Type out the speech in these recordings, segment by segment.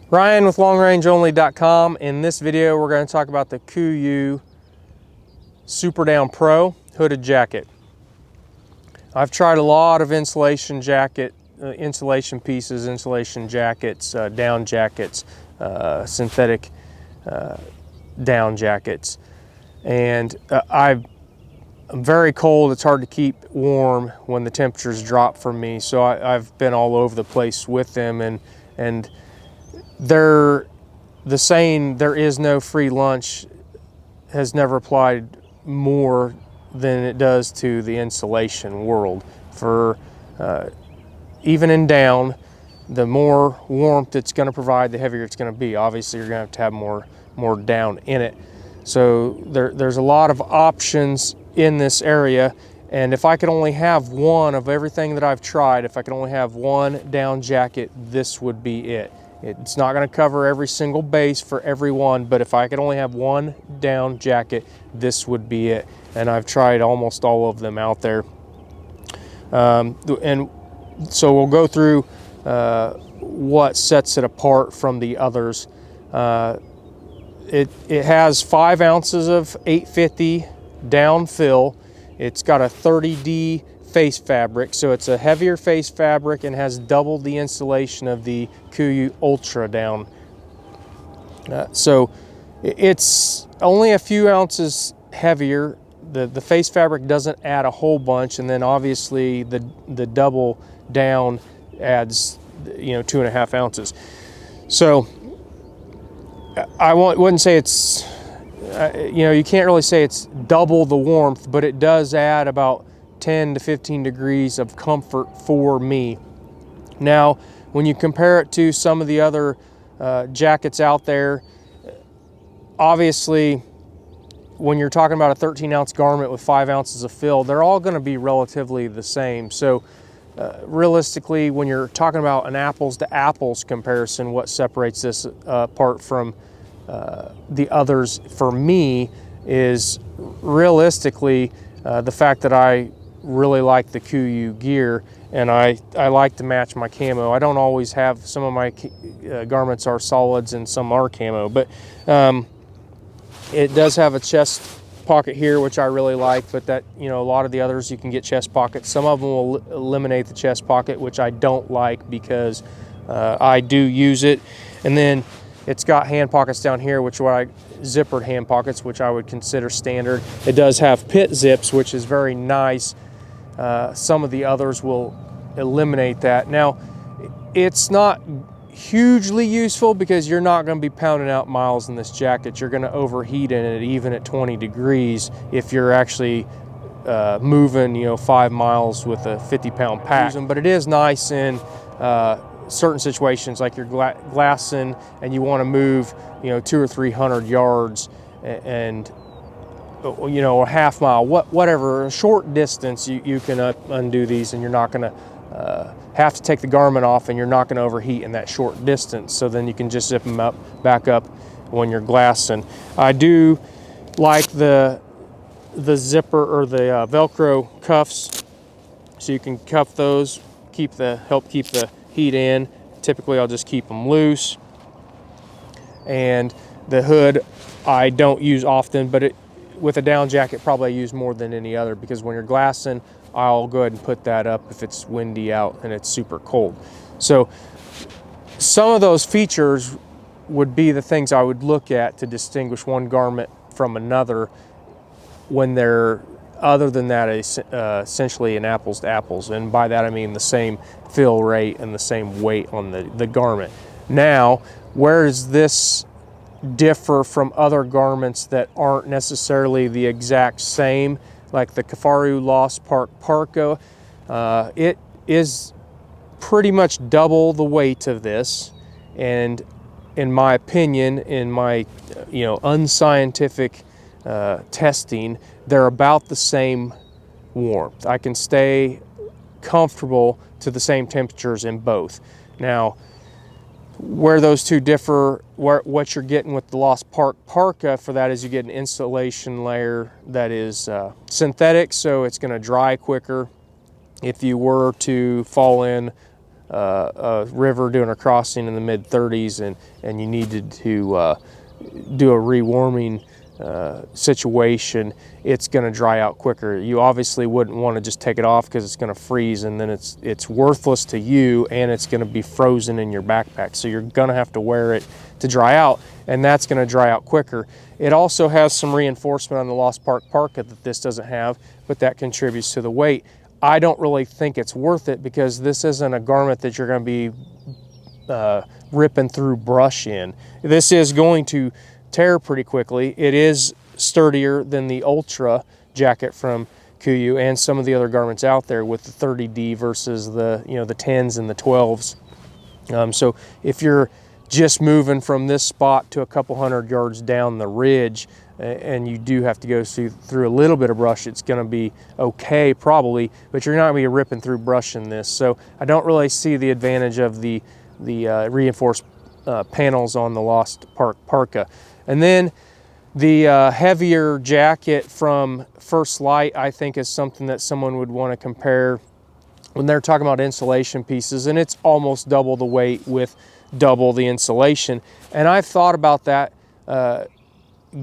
Ryan with longrangeonly.com. In this video, we're going to talk about the Kuiu Super Down Pro hooded jacket. I've tried a lot of insulation jacket, insulation pieces, insulation jackets, down jackets, synthetic down jackets, and I'm very cold. It's hard to keep warm when the temperatures drop for me, so I've been all over the place with them, and the saying "there is no free lunch" has never applied more than it does to the insulation world. For even in down, the more warmth it's going to provide, the heavier it's going to be. Obviously, you're going to have more down in it. So there's a lot of options in this area. And if I could only have one of everything that I've tried, if I could only have one down jacket, this would be it. It's not going to cover every single base for everyone, but if I could only have one down jacket, this would be it. And I've tried almost all of them out there. And so we'll go through what sets it apart from the others. It has 5 ounces of 850 down fill. It's got a 30D face fabric, so it's a heavier face fabric and has double the insulation of the Kuiu Ultra down. So it's only a few ounces heavier. The face fabric doesn't add a whole bunch, and then obviously the double down adds, 2.5 ounces. So I wouldn't say it's, you can't really say it's double the warmth, but it does add about 10 to 15 degrees of comfort for me. Now, when you compare it to some of the other jackets out there, obviously, when you're talking about a 13-ounce garment with 5 ounces of fill, they're all going to be relatively the same. So realistically, when you're talking about an apples to apples comparison, what separates this apart from the others for me is realistically the fact that I really like the Kuiu gear, and I like to match my camo. I don't always have, some of my garments are solids and some are camo, but it does have a chest pocket here, which I really like, but that, a lot of the others you can get chest pockets. Some of them will eliminate the chest pocket, which I don't like because I do use it. And then it's got hand pockets down here, which are zippered hand pockets, which I would consider standard. It does have pit zips, which is very nice. Some of the others will eliminate that. Now, it's not hugely useful because you're not going to be pounding out miles in this jacket. You're going to overheat in it even at 20 degrees if you're actually moving 5 miles with a 50-pound pack. But it is nice in certain situations, like you're glassing and you want to move 200 or 300 yards and a half mile, whatever, a short distance, you can undo these, and you're not going to have to take the garment off, and you're not going to overheat in that short distance. So then you can just zip them back up when you're glassing. I do like the zipper or the Velcro cuffs, so you can cuff those, help keep the heat in. Typically I'll just keep them loose. And the hood I don't use often, but with a down jacket probably I use more than any other, because when you're glassing, I'll go ahead and put that up if it's windy out and it's super cold. So some of those features would be the things I would look at to distinguish one garment from another when they're, other than that, essentially an apples to apples. And by that I mean the same fill rate and the same weight on the garment. Now, where does this differ from other garments that aren't necessarily the exact same, like the Kuiu Lost Park Parka? It is pretty much double the weight of this, and in my opinion, in my unscientific testing, they're about the same warmth. I can stay comfortable to the same temperatures in both. Now, where those two differ, what you're getting with the Lost Park Parka for that is you get an insulation layer that is synthetic, so it's going to dry quicker. If you were to fall in a river doing a crossing in the mid 30s and you needed to do a rewarming situation, it's going to dry out quicker. You obviously wouldn't want to just take it off because it's going to freeze, and then it's worthless to you, and it's going to be frozen in your backpack. So you're going to have to wear it to dry out, and that's going to dry out quicker. It also has some reinforcement on the Lost Park parka that this doesn't have, but that contributes to the weight. I don't really think it's worth it because this isn't a garment that you're going to be ripping through brush in. This is going to tear pretty quickly. It is sturdier than the Ultra jacket from Kuiu and some of the other garments out there with the 30D versus the the 10s and the 12s. So if you're just moving from this spot to a couple hundred yards down the ridge and you do have to go through a little bit of brush, it's going to be okay probably, but you're not going to be ripping through brush in this. So I don't really see the advantage of the reinforced panels on the Lost Park parka. And then the heavier jacket from First Light, I think, is something that someone would want to compare when they're talking about insulation pieces, and it's almost double the weight with double the insulation. And I've thought about that,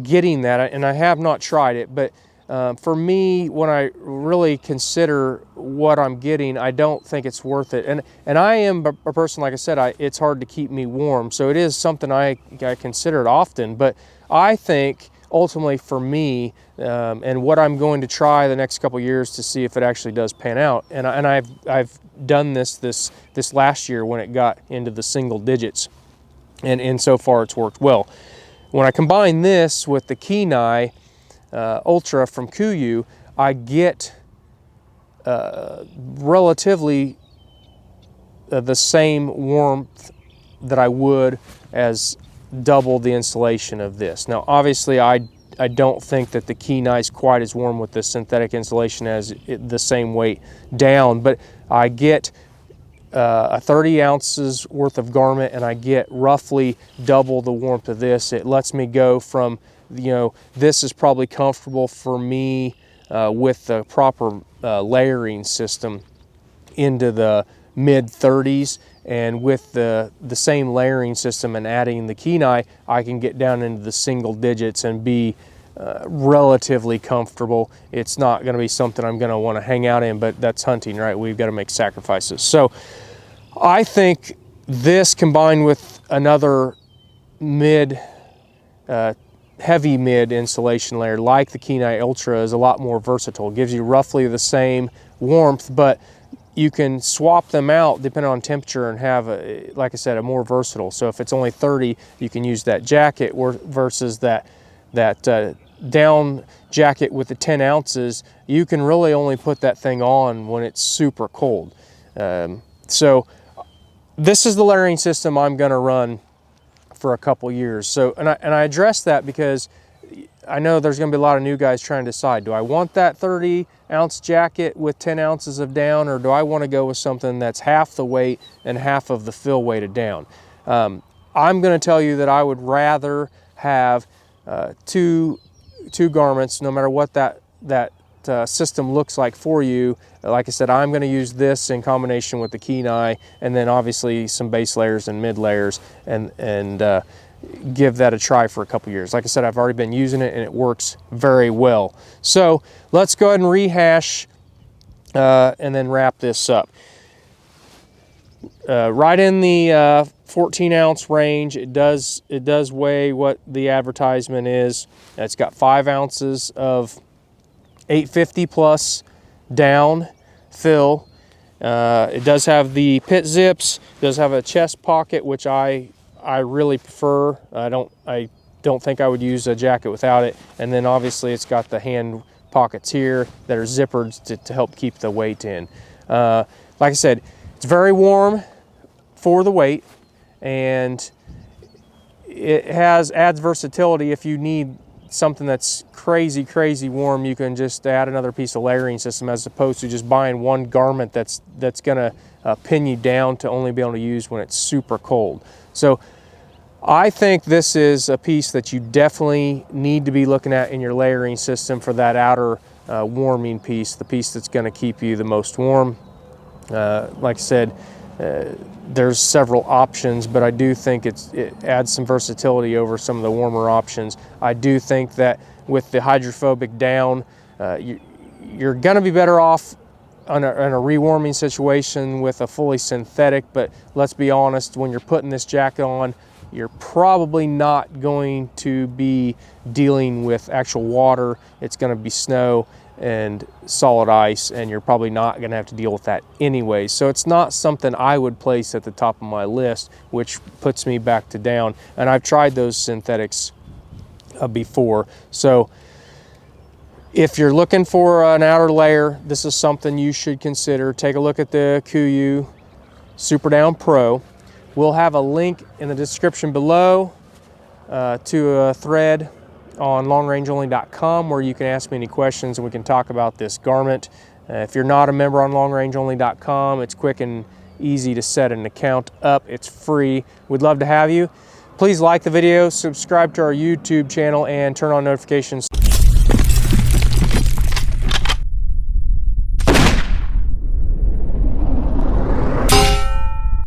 getting that, and I have not tried it, but for me, when I really consider what I'm getting, I don't think it's worth it. And I am a person, like I said, it's hard to keep me warm, so it is something I consider it often. But I think ultimately for me, and what I'm going to try the next couple years to see if it actually does pan out. And I've done this last year when it got into the single digits, and so far it's worked well. When I combine this with the Kenai Ultra from Kuiu, I get relatively the same warmth that I would as double the insulation of this. Now obviously I don't think that the Kenai is quite as warm with the synthetic insulation as the same weight down, but I get a 30 ounces worth of garment and I get roughly double the warmth of this. It lets me go from, this is probably comfortable for me with the proper layering system into the mid 30s, and with the same layering system and adding the Kenai, I can get down into the single digits and be relatively comfortable. It's not going to be something I'm going to want to hang out in, but that's hunting, right? We've got to make sacrifices. So I think this combined with another heavy mid insulation layer like the Kenai Ultra is a lot more versatile. It gives you roughly the same warmth, but you can swap them out depending on temperature and have, like I said, a more versatile. So if it's only 30, you can use that jacket versus that down jacket with the 10 ounces. You can really only put that thing on when it's super cold. So this is the layering system I'm going to run for a couple years. So, and I address that because I know there's going to be a lot of new guys trying to decide, do I want that 30 ounce jacket with 10 ounces of down, or do I want to go with something that's half the weight and half of the fill weight of down? I'm going to tell you that I would rather have two garments, no matter what that system looks like for you. Like I said, I'm going to use this in combination with the Kenai, and then obviously some base layers and mid layers, and give that a try for a couple years. Like I said, I've already been using it and it works very well. So let's go ahead and rehash and then wrap this up. Right in the 14 ounce range. It does weigh what the advertisement is. It's got 5 ounces of 850 plus down fill. It does have the pit zips. It does have a chest pocket, which I really prefer. I don't think I would use a jacket without it. And then obviously it's got the hand pockets here that are zippered to help keep the weight in. Like I said, it's very warm for the weight, and it adds versatility. If you need something that's crazy warm, you can just add another piece of layering system, as opposed to just buying one garment that's gonna pin you down to only be able to use when it's super cold. So I think this is a piece that you definitely need to be looking at in your layering system for that outer warming piece, the piece that's going to keep you the most warm. Like I said, there's several options, but I do think it adds some versatility over some of the warmer options. I do think that with the hydrophobic down, you're going to be better off in a rewarming situation with a fully synthetic, but let's be honest, when you're putting this jacket on, you're probably not going to be dealing with actual water. It's going to be snow and solid ice, and you're probably not going to have to deal with that anyway. So it's not something I would place at the top of my list, which puts me back to down. And I've tried those synthetics before. So if you're looking for an outer layer, this is something you should consider. Take a look at the Kuiu Super Down Pro. We'll have a link in the description below to a thread on longrangeonly.com where you can ask me any questions and we can talk about this garment. If you're not a member on longrangeonly.com, it's quick and easy to set an account up. It's free. We'd love to have you. Please like the video, subscribe to our YouTube channel, and turn on notifications.